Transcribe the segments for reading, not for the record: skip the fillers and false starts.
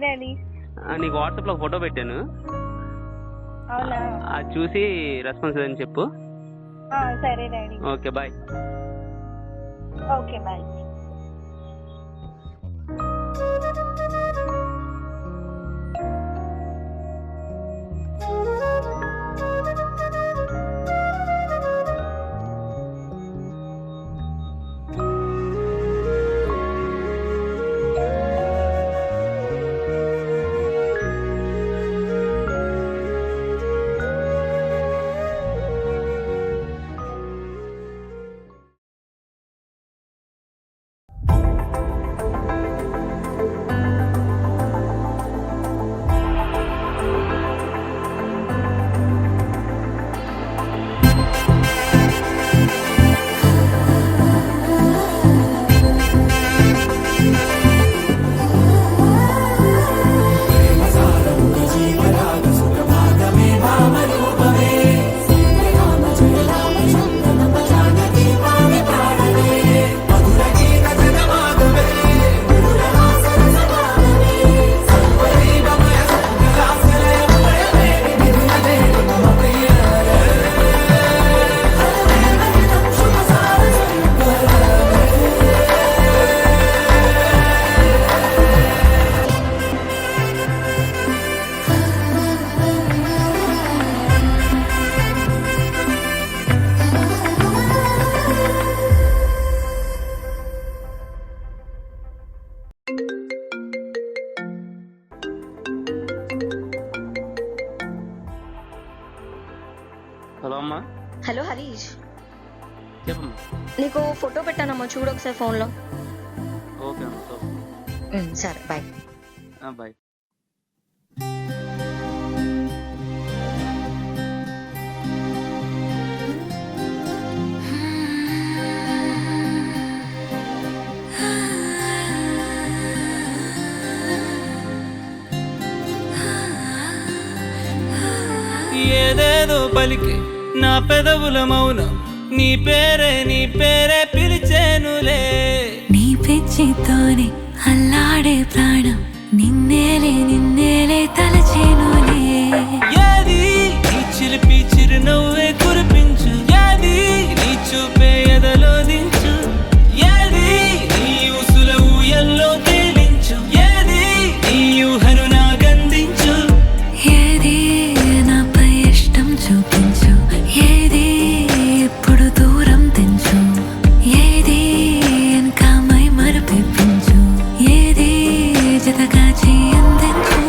Daddy. నీకు వాట్సాప్లో photo పెట్టాను, అవునా? అది చూసి రెస్పాన్స్ అని చెప్పు. సరే daddy. Okay bye. Okay bye. Hello అమ్మా. హలో హరీష్, చెప్పమ్మా. నీకు ఫోటో పెట్టానమ్మా, చూడు ఒకసారి ఫోన్లో. ఓకే అమ్మా. సరే బాయ్. బాయ్. ఏదేదో పలికి నా పెదవుల మౌనం, నీ పేరే పిలిచేనులే. నీ పిచ్చితోనే అల్లాడే ప్రాణం, నిన్నేలే తలచేనులే. ఏది నీ చిలిపి చిరునవ్వే కురిపించు, ఏది నీ చూపే ఎదలో దించు, ఏది నీ ఊసుల ఊయల్లో తేలించు, ఏది నీ ఊహను నాగందించు. ఏది నాపై ఇష్టం చూపించు, ఏది ఇప్పుడు దూరం తెంచు, ఏది వెనకమై మరపించు, ఏది జతగా చేయందించు.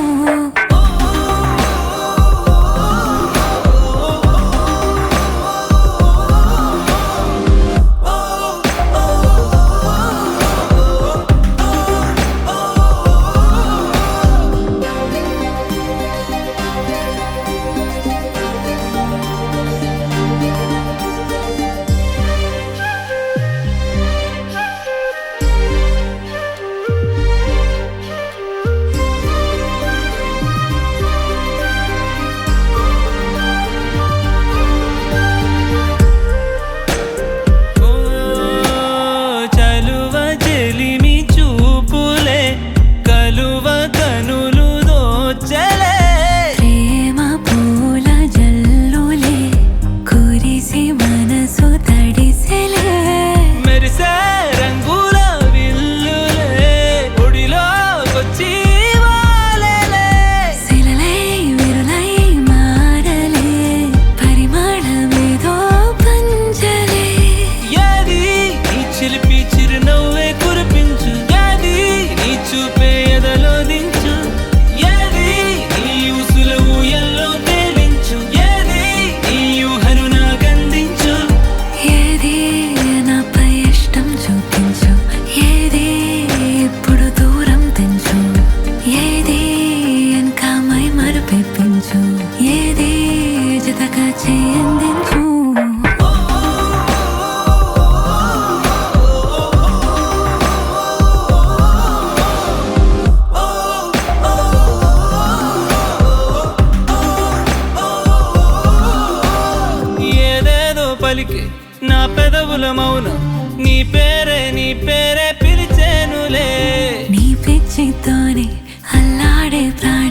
చలువ చెలిమి చూపులే, కలువ కనులు దోచలే. ప్రేమ పూల జల్లులే కురిసి మనసు తడిసెలే. మెరిసే రంగుల విల్లులే ఒడిలోకొచ్చి వాలెలే. శిలలై విరులై మారలే, పరిమళమేదో పంచలే. ఏది నీ చిలిపి చిరునవ్వే కురిపించు, ఏది నీ చూపే ఎదలో దించు, ఏది నీ ఊసుల ఊయల్లో తేలించు, ఏది నీ ఊహను నాగందించు. ఏది నాపై ఇష్టం చూపించు, ఏది ఇప్పుడు దూరం తెంచు, ఏది వెనకమై మరపించు, ఏది జతగా చేయందించు. ఏదేదో పలికి నా పెదవుల మౌనం, నీ పేరే పిలిచేనులే. నీ పిచ్చితోనే అల్లాడే కాపాడే ప్రాణం